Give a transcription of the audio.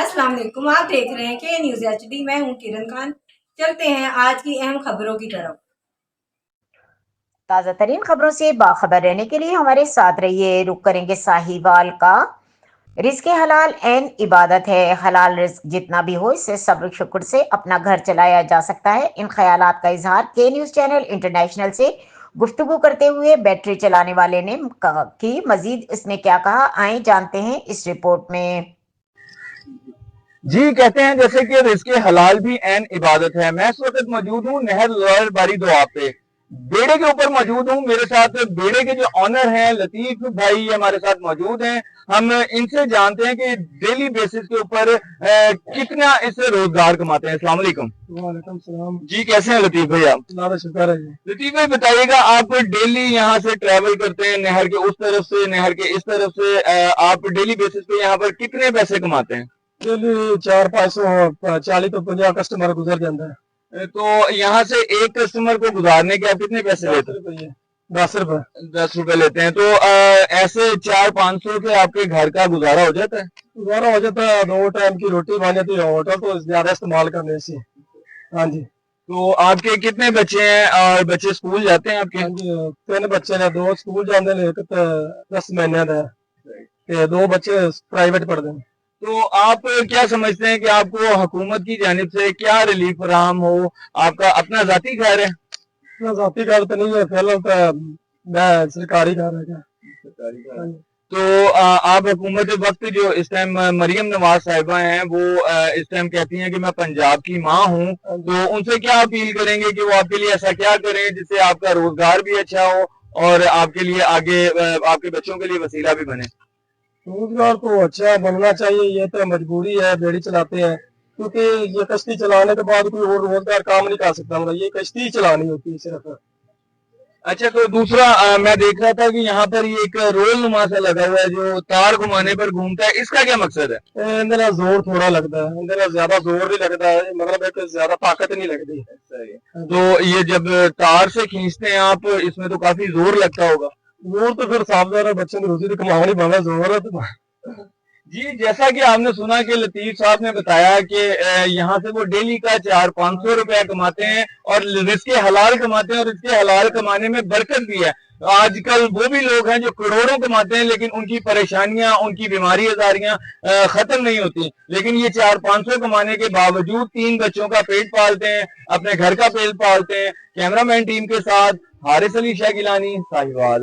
अस्सलाम वालेकुम, आप देख रहे हैं के न्यूज़ HD। मैं हूं किरण खान। चलते हैं आज की अहम खबरों की तरफ। ताज़ा तरीन खबरों से बाखबर रहने के लिए हमारे साथ रहिए। रुक करेंगे साहिवाल का। रिज़्क़ हलाल ऐन इबादत है। हलाल रिज़्क़ जितना भी हो इससे सब्र शुक्र से अपना घर चलाया जा सकता है। इन ख्यालात का इजहार के न्यूज़ चैनल इंटरनेशनल से गुफ्तगू करते हुए बैटरी चलाने वाले ने कहा कि मजीद इसने क्या कहा, आए जानते हैं इस रिपोर्ट में। जी, कहते हैं जैसे कि रिज़्क़ हलाल भी ऐन इबादत है। मैं इस वक्त मौजूद हूँ नहर लॉयर बारी दुआ पे, बेड़े के ऊपर मौजूद हूँ। मेरे साथ बेड़े के जो ऑनर हैं लतीफ भाई हमारे साथ मौजूद हैं। हम इनसे जानते हैं कि डेली बेसिस के ऊपर कितना इससे रोजगार कमाते हैं। अस्सलाम वालेकुम। वालेकुम सलाम। जी, कैसे हैं लतीफ भाई आप? अल्लाह का शुक्र है जी। लतीफ भाई बताइएगा, आप डेली यहाँ से ट्रैवल करते हैं नहर के उस तरफ से नहर के इस तरफ से, आप डेली बेसिस पे यहाँ पर कितने पैसे कमाते हैं? डेली 400-500 40 तो 50 कस्टमर गुजर जाता है। तो यहाँ से एक कस्टमर को गुजारने के आप कितने पैसे लेते हैं? 10 रुपए 10 रुपए लेते हैं। तो ऐसे 400-500 से आपके घर का गुजारा हो जाता है? गुजारा हो जाता है, 2 टाइम की रोटी बन जाती है। होटल तो ज्यादा इस्तेमाल करने से। हाँ जी। तो आपके कितने बच्चे हैं और बच्चे स्कूल जाते हैं आपके? हाँ जी, 3 बच्चे ने, 2 स्कूल जाते हैं, एक 10 महीने का है, 2 बच्चे प्राइवेट पढ़ते हैं। तो आप क्या समझते हैं कि आपको हुकूमत की जानिब से क्या रिलीफ फराहम हो? आपका अपना जाती घर है? इतना जाती घर तो नहीं है, फिलहाल तो मैं सरकारी घर है। सरकारी घर। तो आप हुकूमत वक्त जो इस टाइम मरियम नवाज साहिबा हैं वो इस टाइम कहती हैं कि मैं पंजाब की माँ हूँ, तो उनसे क्या अपील करेंगे कि वो आपके लिए ऐसा क्या करें जिससे आपका रोजगार भी अच्छा हो और आपके लिए आगे आपके बच्चों के लिए वसीला भी बने? रोजगार तो अच्छा बनना चाहिए, ये तो मजबूरी है, बेड़ी चलाते हैं क्योंकि ये कश्ती चलाने के बाद कोई और रोजगार काम नहीं कर सकता। मतलब ये कश्ती चलानी होती है सिर्फ। अच्छा, तो दूसरा मैं देख रहा था कि यहाँ पर ये एक रोल नुमा सा लगा हुआ है जो तार घुमाने पर घूमता है, इसका क्या मकसद है? इंदर जोर थोड़ा लगता है, इंदर ज्यादा जोर नहीं लगता है, मतलब एक ज्यादा ताकत नहीं लगती। तो ये जब तार से खींचते हैं आप, इसमें तो काफी जोर लगता होगा। जोर तो फिर साफ बच्चों की रोजी तो कमानी बना जोर है तो। जी, जैसा कि आपने सुना कि लतीफ साहब ने बताया कि यहाँ से वो डेली का 400-500 रुपया कमाते हैं और रिज़्क़ हलाल कमाते हैं और रिज़्क़ हलाल कमाने में बरकत भी है। आजकल वो भी लोग हैं जो करोड़ों कमाते हैं लेकिन उनकी परेशानियां, उनकी बीमारी आजारियां खत्म नहीं होती, लेकिन ये 400-500 कमाने के बावजूद 3 बच्चों का पेट पालते हैं, अपने घर का पेट पालते हैं। कैमरामैन टीम के साथ हारिस अली शाह गिलानी, साहिवाल।